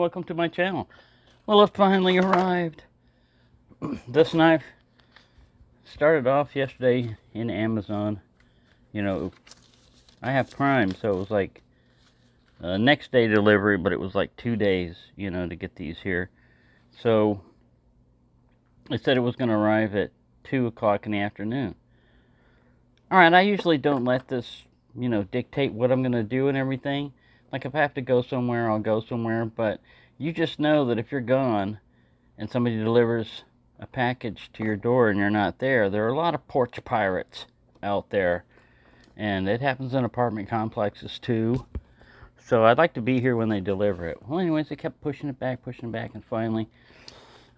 welcome to my channel. Well, it finally arrived. This knife started off yesterday in Amazon. You know, I have Prime, so it was like next day delivery, but it was like 2 days, to get these here. So it said it was going to arrive at 2 o'clock in the afternoon. Alright, I usually don't let this, dictate what I'm going to do and everything. Like, if I have to go somewhere, I'll go somewhere, but you just know that if you're gone and somebody delivers a package to your door and you're not there, there are a lot of porch pirates out there. And it happens in apartment complexes too. So I'd like to be here when they deliver it. Well, anyways, they kept pushing it back, and finally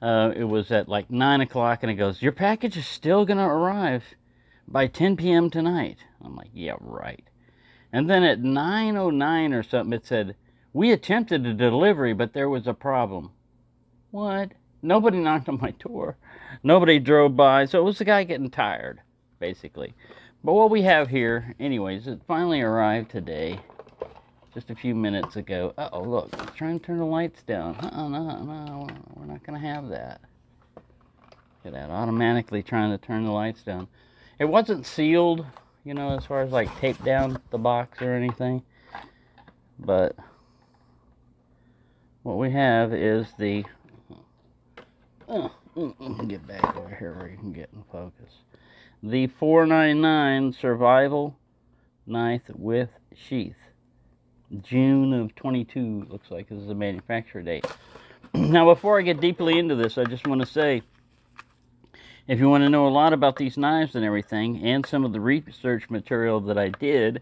it was at like 9 o'clock, and it goes, your package is still going to arrive by 10 p.m. tonight. I'm like, yeah, right. And then at 9:09 or something, it said, we attempted a delivery, but there was a problem. What? Nobody knocked on my door. Nobody drove by, so it was the guy getting tired, basically. But what we have here, anyways, it finally arrived today, just a few minutes ago. Uh-oh, look, it's trying to turn the lights down. No, we're not going to have that. Look at that, automatically trying to turn the lights down. It wasn't sealed, as far as like tape down the box or anything. But what we have is the get back over here where you can get in focus. The $4.99 survival knife with sheath. June of 22 looks like is the manufacturer date. Now, before I get deeply into this, I just want to say, if you want to know a lot about these knives and everything, and some of the research material that I did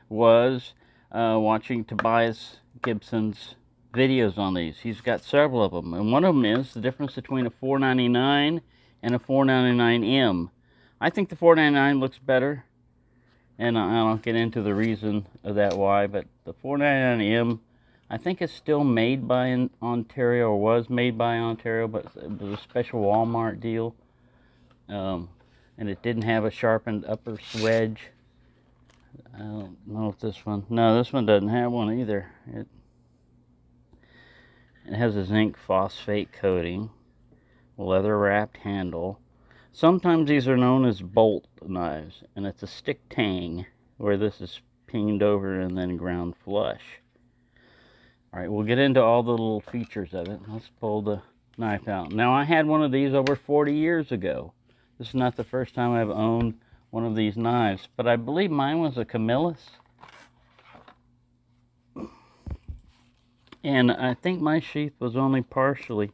was watching Tobias Gibson's videos on these. He's got several of them, and one of them is the difference between a $4.99 and a $4.99M. I think the $4.99 looks better, and I don't get into the reason of that why, but the $4.99M, I think it's still made by Ontario, or was made by Ontario, but it was a special Walmart deal. And it didn't have a sharpened upper wedge. I don't know if this one... No, this one doesn't have one either. It has a zinc phosphate coating, leather-wrapped handle. Sometimes these are known as bolt knives, and it's a stick tang, where this is pinged over and then ground flush. Alright, we'll get into all the little features of it. Let's pull the knife out. Now, I had one of these over 40 years ago. This is not the first time I've owned one of these knives, but I believe mine was a Camillus. And I think my sheath was only partially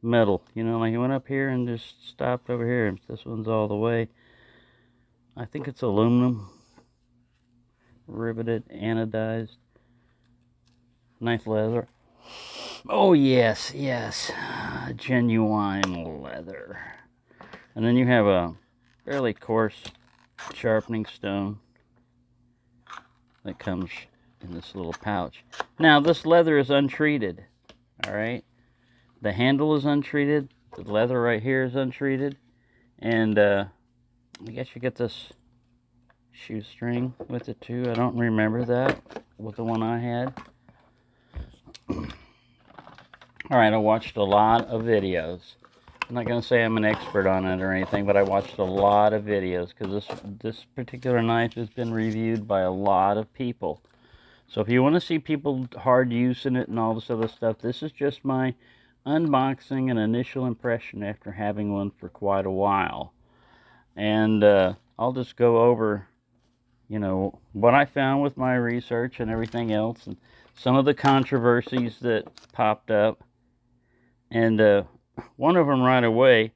metal. Like it went up here and just stopped over here. This one's all the way. I think it's aluminum. Riveted, anodized. Nice leather. Oh, yes. Genuine leather. And then you have a fairly coarse sharpening stone that comes in this little pouch. Now, this leather is untreated, alright? The handle is untreated. The leather right here is untreated. And I guess you get this shoestring with it too. I don't remember that with the one I had. Alright, I watched a lot of videos. I'm not going to say I'm an expert on it or anything, but I watched a lot of videos because this particular knife has been reviewed by a lot of people. So if you want to see people hard using it and all this other stuff, this is just my unboxing and initial impression after having one for quite a while. And I'll just go over, what I found with my research and everything else, and some of the controversies that popped up. And one of them right away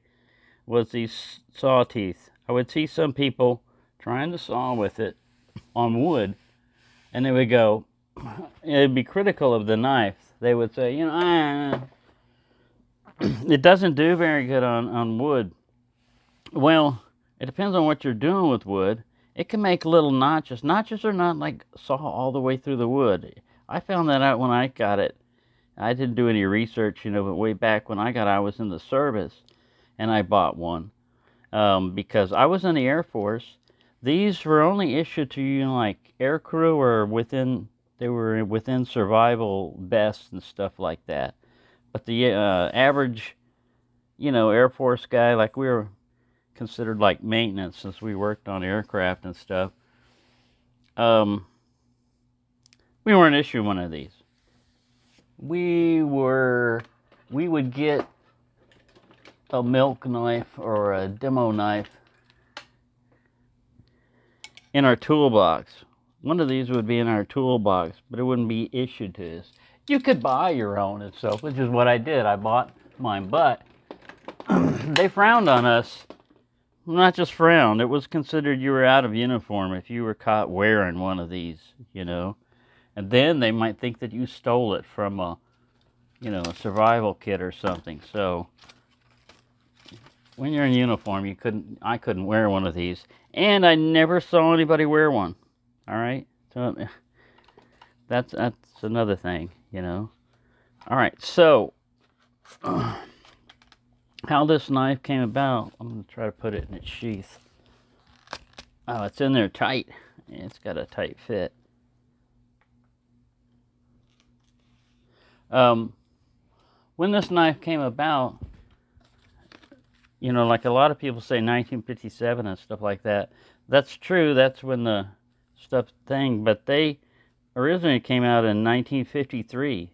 was these saw teeth. I would see some people trying to saw with it on wood, and they would go, it'd be critical of the knife. They would say, it doesn't do very good on wood. Well, it depends on what you're doing with wood. It can make little notches. Notches are not like saw all the way through the wood. I found that out when I got it. I didn't do any research, but way back when I got it, I was in the service, and I bought one. Because I was in the Air Force. These were only issued to, like, air crew or within they were within survival vests and stuff like that. But the average, Air Force guy, like we were considered like maintenance since we worked on aircraft and stuff. We weren't issued one of these. We would get a milk knife or a demo knife in our toolbox. One of these would be in our toolbox, but it wouldn't be issued to us. You could buy your own and stuff, which is what I did. I bought mine, but they frowned on us. Not just frowned, it was considered you were out of uniform if you were caught wearing one of these, And then they might think that you stole it from a survival kit or something. So when you're in uniform, I couldn't wear one of these, and I never saw anybody wear one. All right, so that's another thing, All right, so how this knife came about, I'm gonna try to put it in its sheath. Oh, it's in there tight. It's got a tight fit. When this knife came about, like a lot of people say 1957 and stuff like that. That's true, that's when the stuff thing, but they originally came out in 1953.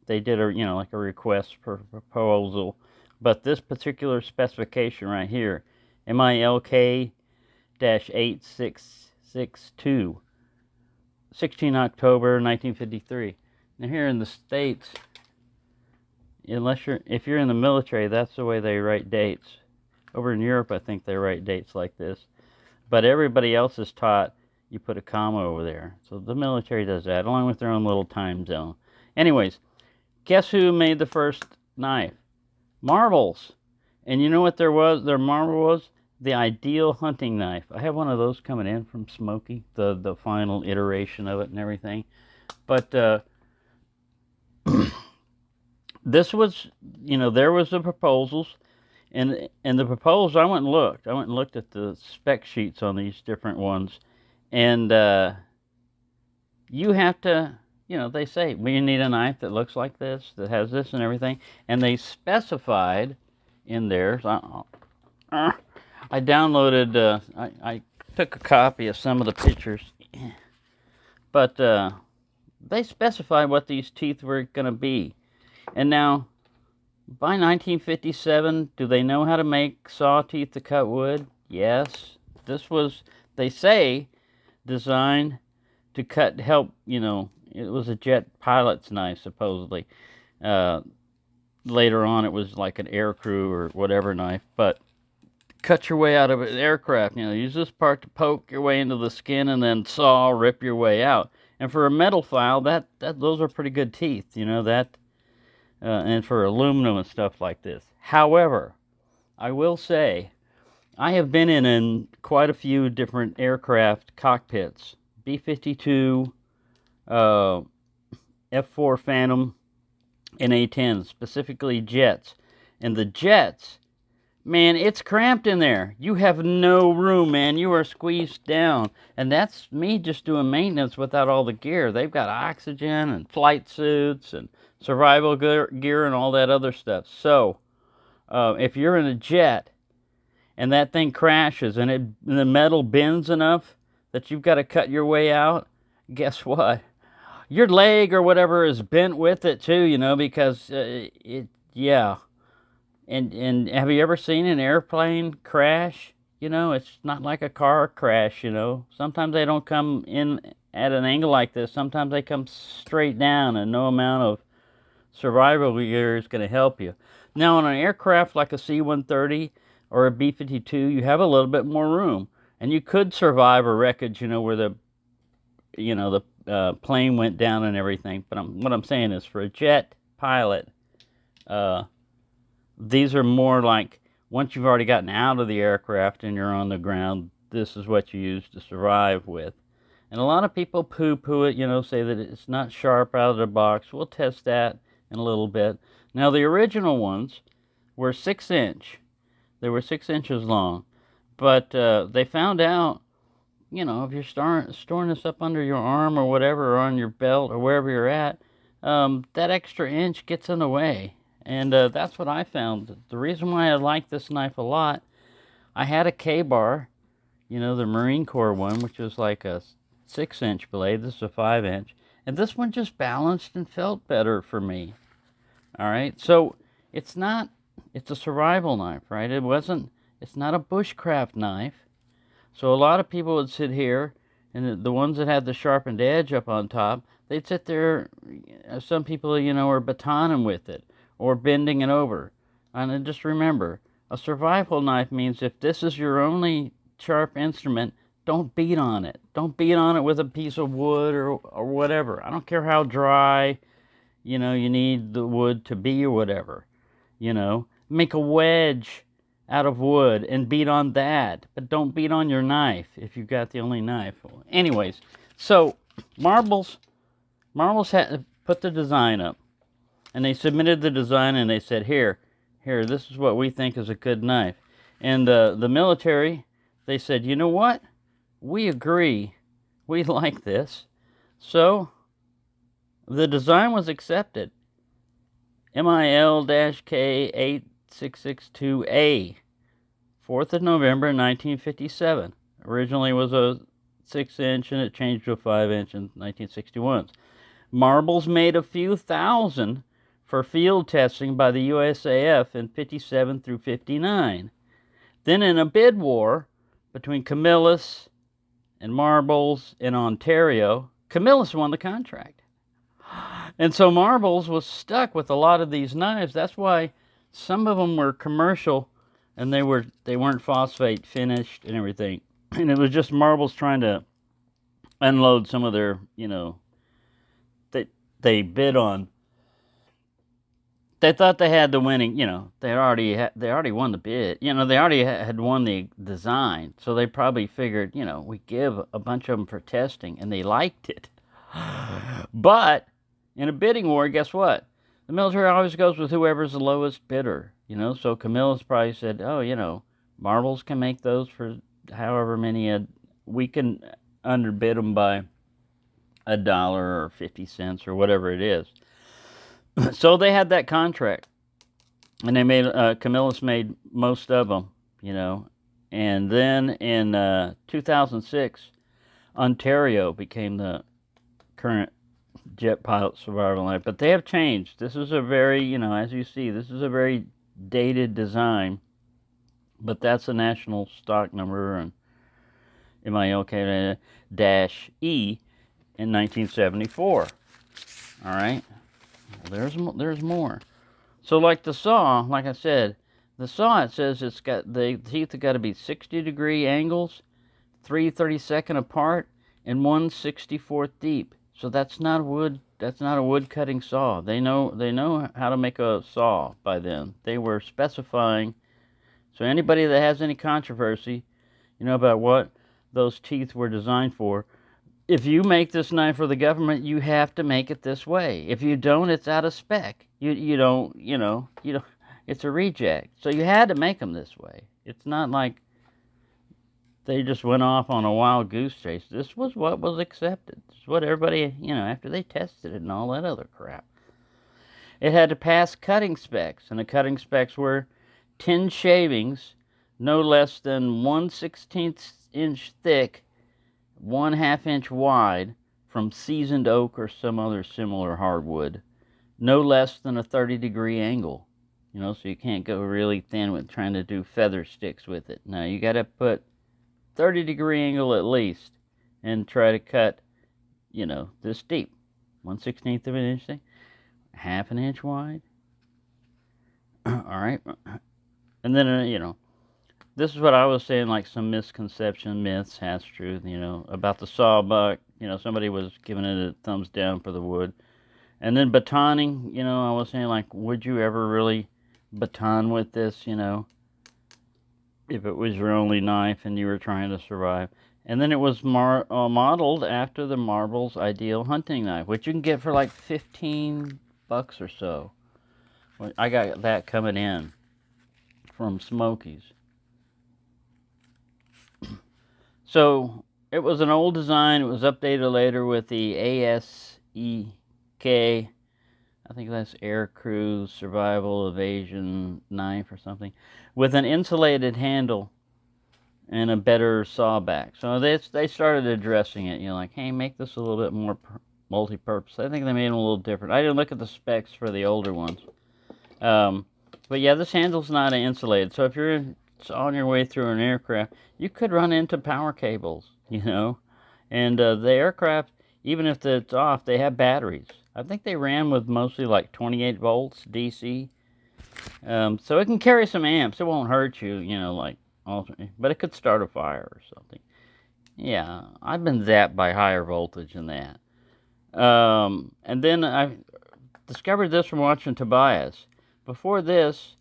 They did like a request for proposal, but this particular specification right here, MILK-8662, 16 October 1953. Now here in the States, if you're in the military, that's the way they write dates. Over in Europe, I think they write dates like this. But everybody else is taught you put a comma over there. So the military does that, along with their own little time zone. Anyways, guess who made the first knife? Marbles. And you know what their marble was? The ideal hunting knife. I have one of those coming in from Smokey, the final iteration of it and everything. But this was, there was the proposals, and the proposals, I went and looked. I went and looked at the spec sheets on these different ones, and you have to, they say, well, you need a knife that looks like this, that has this and everything, and they specified in there, I downloaded, I took a copy of some of the pictures, but they specified what these teeth were going to be. And now, by 1957, do they know how to make saw teeth to cut wood? Yes. This was, they say, designed to help, it was a jet pilot's knife, supposedly. Later on, it was like an aircrew or whatever knife, but cut your way out of an aircraft. Use this part to poke your way into the skin and then saw, rip your way out. And for a metal file, those are pretty good teeth, and for aluminum and stuff like this. However, I will say, I have been in quite a few different aircraft cockpits. B-52, F-4 Phantom, and A-10, specifically jets. And the jets, man, it's cramped in there. You have no room, man. You are squeezed down. And that's me just doing maintenance without all the gear. They've got oxygen and flight suits and survival gear and all that other stuff. So, if you're in a jet and that thing crashes and the metal bends enough that you've got to cut your way out, guess what? Your leg or whatever is bent with it too, because yeah. And have you ever seen an airplane crash? It's not like a car crash, Sometimes they don't come in at an angle like this. Sometimes they come straight down, and no amount of survival gear is going to help you. Now, on an aircraft like a C-130 or a B-52, you have a little bit more room, and you could survive a wreckage, where the plane went down and everything. But what I'm saying is, for a jet pilot, these are more like, once you've already gotten out of the aircraft and you're on the ground, this is what you use to survive with. And a lot of people poo-poo it, say that it's not sharp out of the box. We'll test that in a little bit. Now, the original ones were 6-inch. They were 6 inches long. But they found out, if you're storing this up under your arm or whatever, or on your belt or wherever you're at, that extra inch gets in the way. And that's what I found. The reason why I like this knife a lot, I had a K-bar, the Marine Corps one, which was like a 6-inch blade. This is a 5-inch. And this one just balanced and felt better for me. All right. So it's a survival knife, right? It's not a bushcraft knife. So a lot of people would sit here, and the ones that had the sharpened edge up on top, they'd sit there. Some people, are batoning with it or bending it over. And then just remember, a survival knife means if this is your only sharp instrument, don't beat on it. Don't beat on it with a piece of wood or whatever. I don't care how dry, you need the wood to be or whatever. Make a wedge out of wood and beat on that, but don't beat on your knife if you've got the only knife. Anyways, so Marbles had to put the design up, and they submitted the design, and they said, here, this is what we think is a good knife. And the military, they said, you know what? We agree. We like this. So the design was accepted. MIL-K8662A, 4th of November 1957. Originally was a 6-inch, and it changed to a 5-inch in 1961. Marbles made a few thousand for field testing by the USAF in 57 through 59. Then in a bid war between Camillus and Marbles in Ontario, Camillus won the contract. And so Marbles was stuck with a lot of these knives. That's why some of them were commercial, and they weren't phosphate finished and everything. And it was just Marbles trying to unload some of their, they bid on. They thought they had the winning, they already won the bid. They already had won the design, so they probably figured, we give a bunch of them for testing, and they liked it. But in a bidding war, guess what? The military always goes with whoever's the lowest bidder, So Camillus probably said, oh, Marbles can make those for however many, we can underbid them by $1 or 50 cents or whatever it is. So they had that contract, and they made, Camillus made most of them, And then in 2006, Ontario became the current jet pilot survival knife, but they have changed. This is a very, as you see, this is a very dated design, but that's a national stock number, and MILK-E in 1974. All right, there's more. So like the saw, like I said, the saw, it says it's got, the teeth have got to be 60-degree angles, 3 32nd apart, and 1 64th deep. So that's not a wood cutting saw. They know how to make a saw by then. They were specifying. So anybody that has any controversy, about what those teeth were designed for, if you make this knife for the government, you have to make it this way. If you don't, it's out of spec. You don't, it's a reject. So you had to make them this way. It's not like they just went off on a wild goose chase. This was what was accepted. This is what everybody, after they tested it and all that other crap. It had to pass cutting specs, and the cutting specs were 10 shavings, no less than 1/16 inch thick, 1/2 inch wide, from seasoned oak or some other similar hardwood, no less than a 30-degree angle. So you can't go really thin with trying to do feather sticks with it. No, you got to put 30-degree angle at least, and try to cut, this deep, 1/16 of an inch thick, 1/2 an inch wide. All right, and then this is what I was saying, like some misconception, myths, half truth, about the sawbuck. Somebody was giving it a thumbs down for the wood, and then batoning. I was saying, like, would you ever really baton with this? If it was your only knife and you were trying to survive. And then it was modeled after the Marbles Ideal hunting knife, which you can get for like $15 or so. I got that coming in from Smokies. So it was an old design. It was updated later with the ASEK. I think that's Air Crew Survival Evasion Knife or something, with an insulated handle and a better sawback. So they started addressing it. You know, like, hey, make this a little bit more multi-purpose. I think they made them a little different. I didn't look at the specs for the older ones. But yeah, this handle's not insulated. So if you're on your way through an aircraft, you could run into power cables, you know. And the aircraft, even if it's off, they have batteries. I think they ran with mostly like 28 volts DC. So it can carry some amps. It won't hurt you, you know, like, but it could start a fire or something. Yeah, I've been zapped by higher voltage than that. And then I discovered this from watching Tobias. Before this,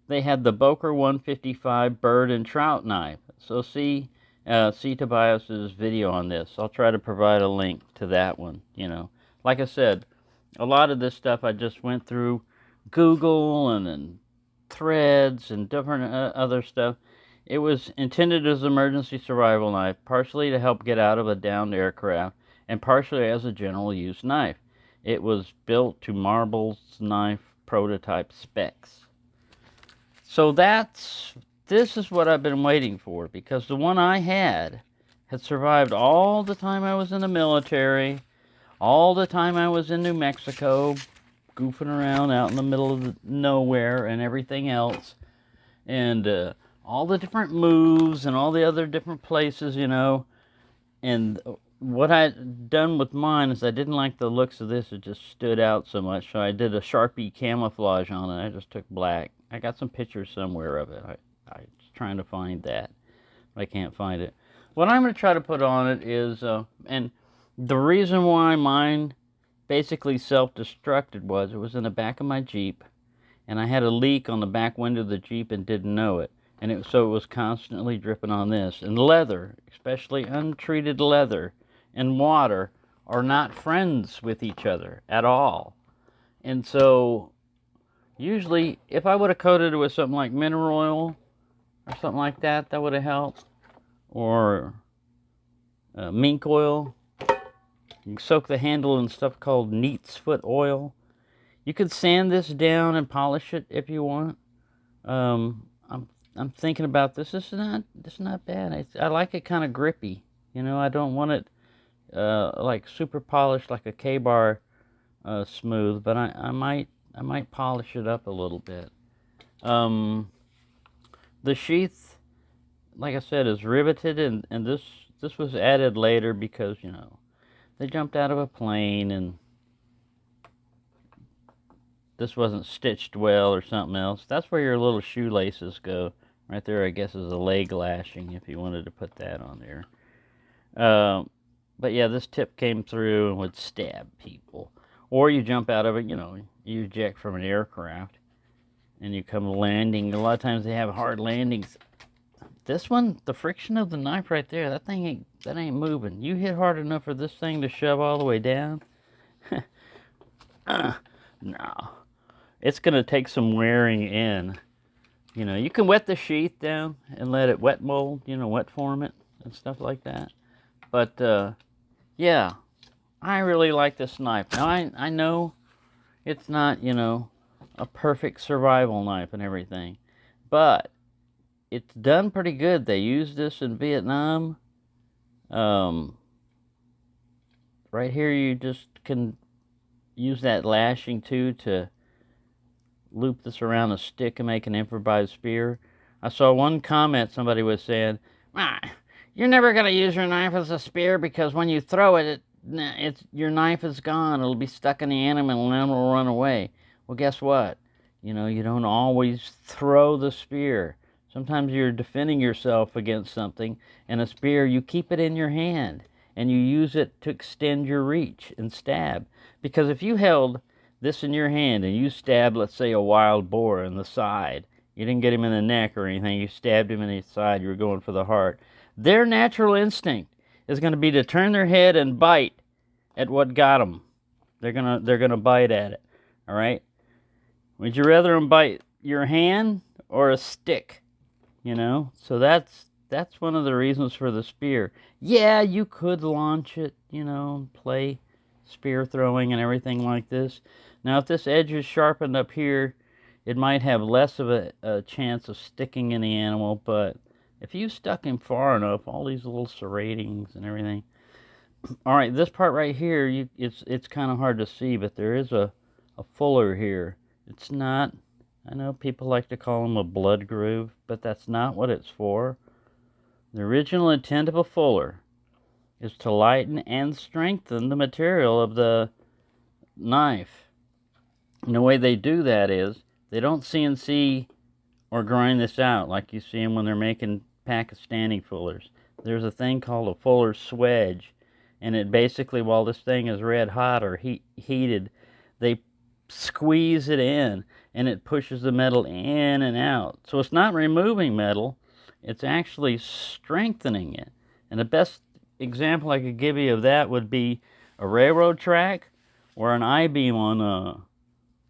they had the Boker 155 bird and trout knife. So see Tobias's video on this. I'll try to provide a link to that one, you know. Like I said, a lot of this stuff I just went through Google and threads and different other stuff. It was intended as an emergency survival knife, partially to help get out of a downed aircraft, and partially as a general use knife. It was built to Marble's knife prototype specs. So this is what I've been waiting for, because the one I had survived all the time I was in the military, all the time I was in New Mexico, goofing around out in the middle of nowhere and everything else, and all the different moves and all the other different places, you know. And what I'd done with mine is I didn't like the looks of this. It just stood out so much, so I did a Sharpie camouflage on it. I just took black. I got some pictures somewhere of it. I was trying to find that, but I can't find it. What I'm going to try to put on it is, and the reason why mine basically self-destructed was, it was in the back of my Jeep, and I had a leak on the back window of the Jeep and didn't know it. And so it was constantly dripping on this. And leather, especially untreated leather, and water are not friends with each other at all. And so usually, if I would have coated it with something like mineral oil or something like that, that would have helped. Or mink oil. You can soak the handle in stuff called neat's foot oil. You could sand this down and polish it if you want. I'm thinking about this. This is not bad. I like it kind of grippy. You know, I don't want it like super polished like a K-bar smooth, but I might polish it up a little bit. The sheath, like I said, is riveted, and this was added later because, you know, they jumped out of a plane and this wasn't stitched well or something else. That's where your little shoelaces go. Right there, I guess, is a leg lashing if you wanted to put that on there. But yeah, this tip came through and would stab people. Or you jump out of it, you know, you eject from an aircraft and you come landing. A lot of times they have hard landings. This one, the friction of the knife right there, that ain't moving. You hit hard enough for this thing to shove all the way down? No. It's going to take some wearing in. You know, you can wet the sheath down and let it wet mold, you know, wet form it and stuff like that. But, yeah, I really like this knife. Now, I know it's not, you know, a perfect survival knife and everything, but it's done pretty good. They used this in Vietnam. Right here, you just can use that lashing too to loop this around a stick and make an improvised spear. I saw one comment somebody was saying, you're never going to use your knife as a spear because when you throw it, your knife is gone. It'll be stuck in the animal and then it'll run away. Well, guess what? You know, you don't always throw the spear. Sometimes you're defending yourself against something, and a spear, you keep it in your hand and you use it to extend your reach and stab. Because if you held this in your hand and you stabbed, let's say, a wild boar in the side, you didn't get him in the neck or anything, you stabbed him in the side, you were going for the heart, their natural instinct is going to be to turn their head and bite at what got them. They're gonna bite at it. All right. Would you rather them bite your hand or a stick? You know. So that's that's one of the reasons for the spear. Yeah, you could launch it, play spear throwing and everything like this. Now, if this edge is sharpened up here, it might have less of a chance of sticking in the animal, but if you stuck him far enough, all these little serratings and everything. All right, this part right here, it's kind of hard to see, but there is a fuller here. It's not, I know people like to call them a blood groove, but that's not what it's for. The original intent of a fuller is to lighten and strengthen the material of the knife. And the way they do that is they don't CNC or grind this out like you see them when they're making Pakistani fullers. There's a thing called a fuller's swedge, and it basically, while this thing is red hot or heated, they squeeze it in and it pushes the metal in and out. So it's not removing metal, it's actually strengthening it. And the best example I could give you of that would be a railroad track or an I-beam on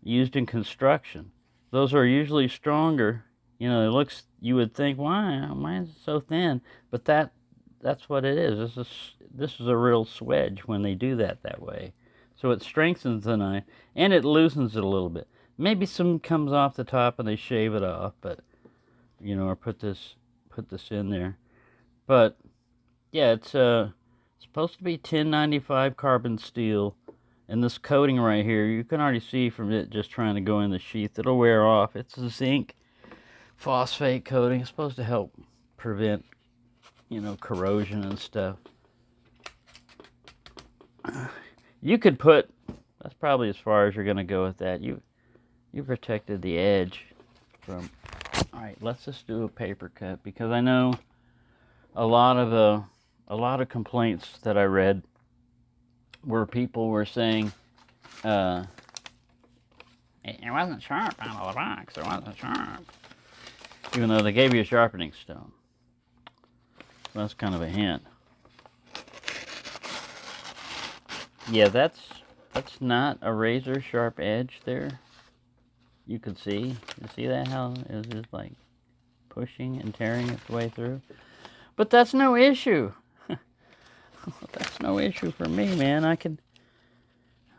used in construction. Those are usually stronger. You would think, why is it so thin? But that's what it is. This is a real swedge when they do that way. So it strengthens the knife and it loosens it a little bit. Maybe some comes off the top and they shave it off, but or put this in there. But yeah, it's supposed to be 1095 carbon steel, and this coating right here, you can already see from it just trying to go in the sheath, it'll wear off. It's a zinc phosphate coating. It's supposed to help prevent corrosion and stuff. You could put, that's probably as far as you're going to go with that. You protected the edge from. All right, let's just do a paper cut, because I know a lot of complaints that I read where people were saying it wasn't sharp out of the box. It wasn't sharp, even though they gave you a sharpening stone. So that's kind of a hint. Yeah, that's not a razor sharp edge there. You can see. You see that, how it's just like pushing and tearing its way through? But that's no issue. That's no issue for me, man. I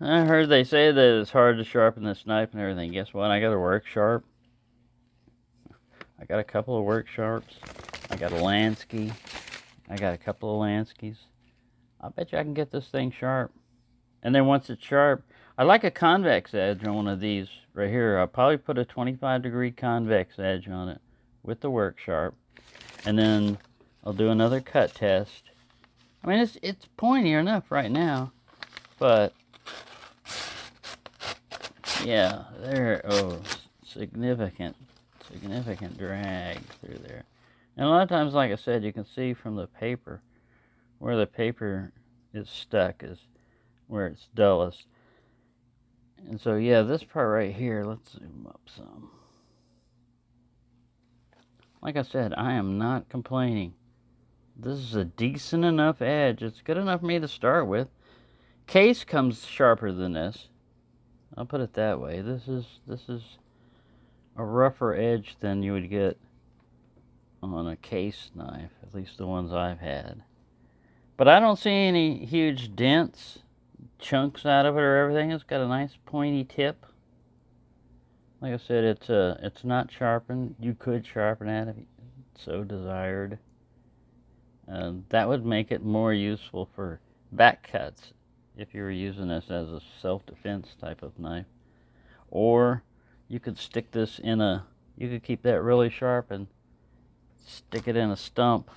heard they say that it's hard to sharpen this knife and everything. Guess what? I got a work sharp. I got a couple of work sharps. I got a Lansky. I got a couple of Lanskys. I bet you I can get this thing sharp. And then once it's sharp, I like a convex edge on one of these right here. I'll probably put a 25-degree convex edge on it with the work sharp. And then I'll do another cut test. I mean, it's pointy enough right now, but yeah, significant drag through there. And a lot of times, like I said, you can see from the paper where the paper is stuck is where it's dullest. And so, yeah, this part right here, let's zoom up some. Like I said, I am not complaining. This is a decent enough edge. It's good enough for me to start with. Case comes sharper than this. I'll put it that way. This is a rougher edge than you would get on a case knife, at least the ones I've had. But I don't see any huge dents, chunks out of it or everything. It's got a nice pointy tip. Like I said, it's not sharpened. You could sharpen it if you so desired. That would make it more useful for back cuts if you were using this as a self-defense type of knife. Or you could stick this in you could keep that really sharp and stick it in a stump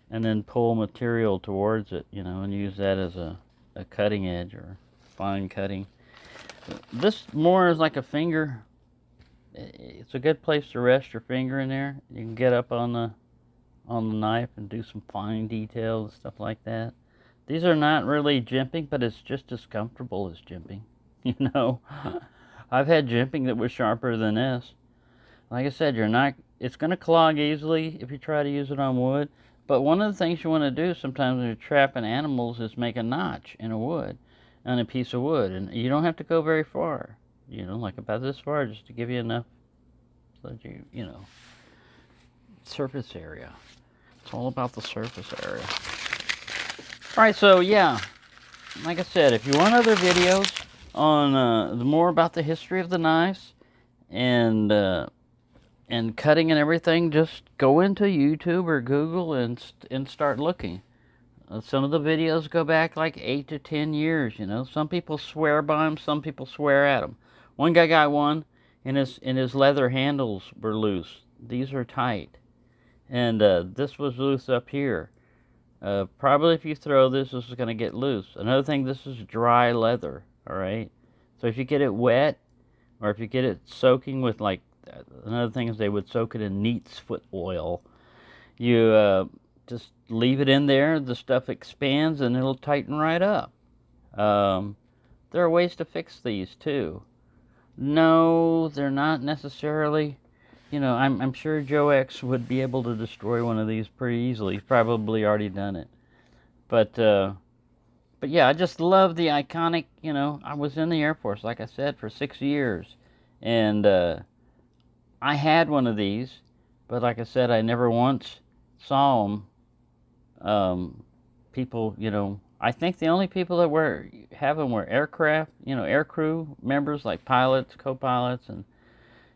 and then pull material towards it, and use that as a cutting edge or fine cutting. This more is like a finger. It's a good place to rest your finger in there. You can get up on the knife and do some fine details and stuff like that. These are not really jimping, but it's just as comfortable as jimping. I've had jimping that was sharper than this. Like I said, it's going to clog easily if you try to use it on wood. But one of the things you want to do sometimes when you're trapping animals is make a notch in a piece of wood. And you don't have to go very far, like about this far, just to give you enough so that surface area. It's all about the surface area. Alright, so yeah, like I said, if you want other videos on more about the history of the knives and cutting and everything, just go into YouTube or Google and start looking. Some of the videos go back like 8 to 10 years, you know. Some people swear by them, some people swear at them. One guy got one, and his leather handles were loose. These are tight. And this was loose up here. Probably if you throw this, this is going to get loose. Another thing, this is dry leather, alright? So if you get it wet, or if you get it soaking with, like, another thing is they would soak it in neat's foot oil. You just leave it in there, the stuff expands, and it'll tighten right up. There are ways to fix these, too. No, they're not necessarily. You know, I'm sure Joe X would be able to destroy one of these pretty easily. He's probably already done it. But yeah, I just love the iconic, you know, I was in the Air Force, like I said, for 6 years. And I had one of these, but like I said, I never once saw them. People, you know, I think the only people that have them were aircraft, you know, aircrew members like pilots, co-pilots, and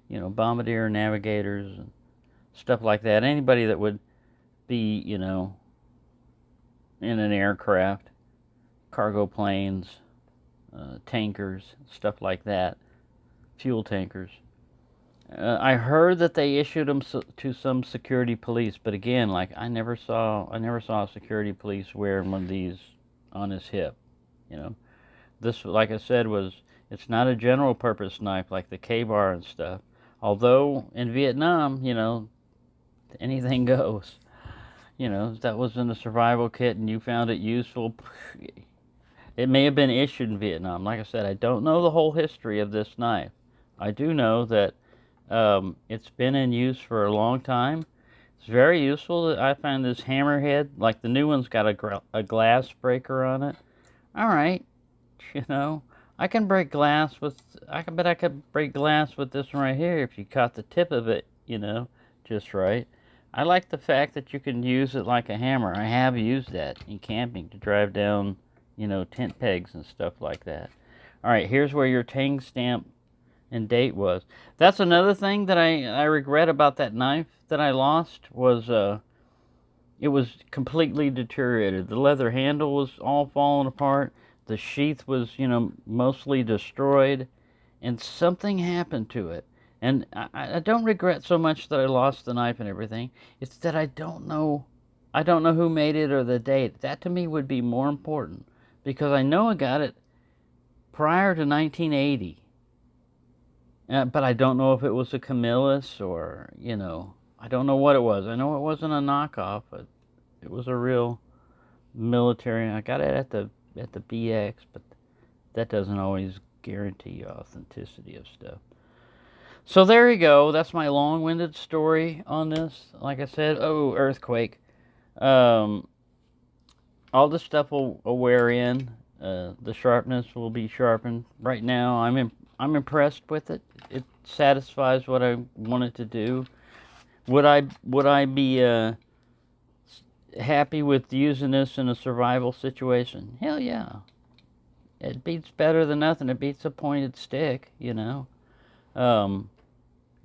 you know, bombardier navigators and stuff like that. Anybody that would be, you know, in an aircraft, cargo planes, tankers, stuff like that, fuel tankers. I heard that they issued them to some security police, but again, like I never saw a security police wearing one of these on his hip. You know, this, like I said, it's not a general purpose knife like the K-bar and stuff. Although in Vietnam, you know, anything goes. You know, if that was in a survival kit and you found it useful, it may have been issued in Vietnam. Like I said, I don't know the whole history of this knife. I do know that it's been in use for a long time. It's very useful. I find this hammerhead, like the new one's got a glass breaker on it. All right, you know, I can break glass with, I could break glass with this one right here if you caught the tip of it, you know, just right. I like the fact that you can use it like a hammer. I have used that in camping to drive down, you know, tent pegs and stuff like that. All right, here's where your tang stamp and date was. That's another thing that I regret about that knife that I lost was it was completely deteriorated. The leather handle was all falling apart. The sheath was, you know, mostly destroyed, and something happened to it. And I don't regret so much that I lost the knife and everything. It's that I don't know who made it or the date. That to me would be more important, because I know I got it prior to 1980. But I don't know if it was a Camillus or, you know, I don't know what it was. I know it wasn't a knockoff, but it was a real military. I got it at the BX, but that doesn't always guarantee authenticity of stuff. So there you go. That's my long-winded story on this. Like I said, oh, earthquake. All this stuff will wear in. The sharpness will be sharpened. Right now, I'm impressed with it. It satisfies what I wanted to do. Would I be happy with using this in a survival situation? Hell yeah. It beats better than nothing. It beats a pointed stick, you know.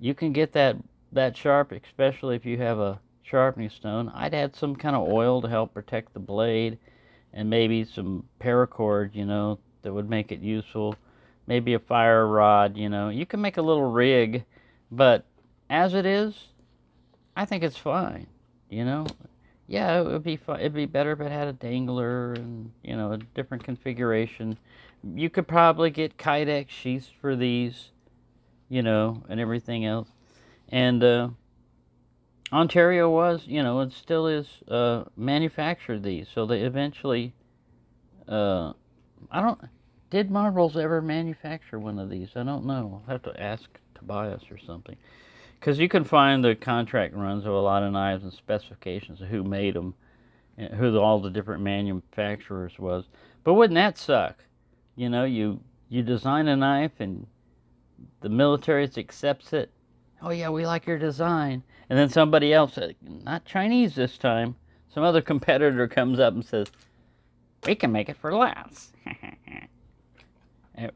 You can get that sharp, especially if you have a sharpening stone. I'd add some kind of oil to help protect the blade, and maybe some paracord, you know, that would make it useful. Maybe a fire rod, you know. You can make a little rig, but as it is, I think it's fine, you know. Yeah, it would be fun. It'd be better if it had a dangler and, you know, a different configuration. You could probably get Kydex sheaths for these, you know, and everything else. And Ontario was, you know, it still is, manufactured these. So they eventually, did Marvels ever manufacture one of these? I don't know. I'll have to ask Tobias or something. Because you can find the contract runs of a lot of knives and specifications of who made them, and who all the different manufacturers was. But wouldn't that suck? You know, you design a knife and the military accepts it, Oh yeah, we like your design. And then somebody else, not Chinese this time, some other competitor comes up and says, we can make it for less.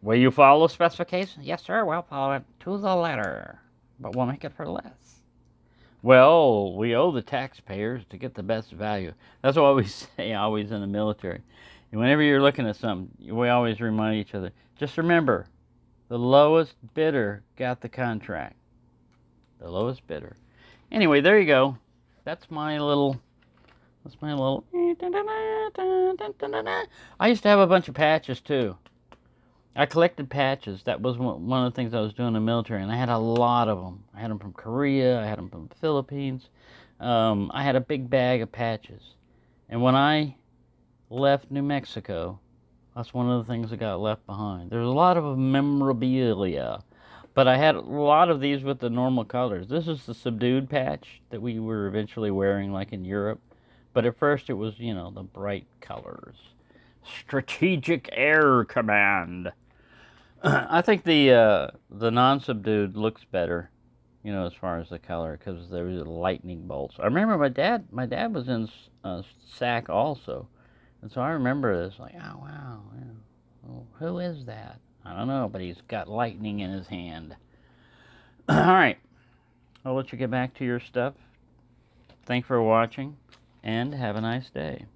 Will you follow the specifications? Yes, sir, we'll follow it to the letter. But we'll make it for less. Well, we owe the taxpayers to get the best value. That's what we say always in the military. And whenever you're looking at something, we always remind each other, just remember, the lowest bidder got the contract. The lowest bidder. Anyway, there you go. That's my little... I used to have a bunch of patches, too. I collected patches. That was one of the things I was doing in the military, and I had a lot of them. I had them from Korea. I had them from the Philippines. I had a big bag of patches. And when I left New Mexico, that's one of the things that got left behind. There's a lot of memorabilia, but I had a lot of these with the normal colors. This is the subdued patch that we were eventually wearing, like in Europe. But at first it was, you know, the bright colors. Strategic Air Command. I think the non-subdued looks better, you know, as far as the color, because there was lightning bolts. I remember my dad was in SAC also, and so I remember this, like, oh wow, yeah. Well, who is that? I don't know, but he's got lightning in his hand. All right, I'll let you get back to your stuff. Thanks for watching, and have a nice day.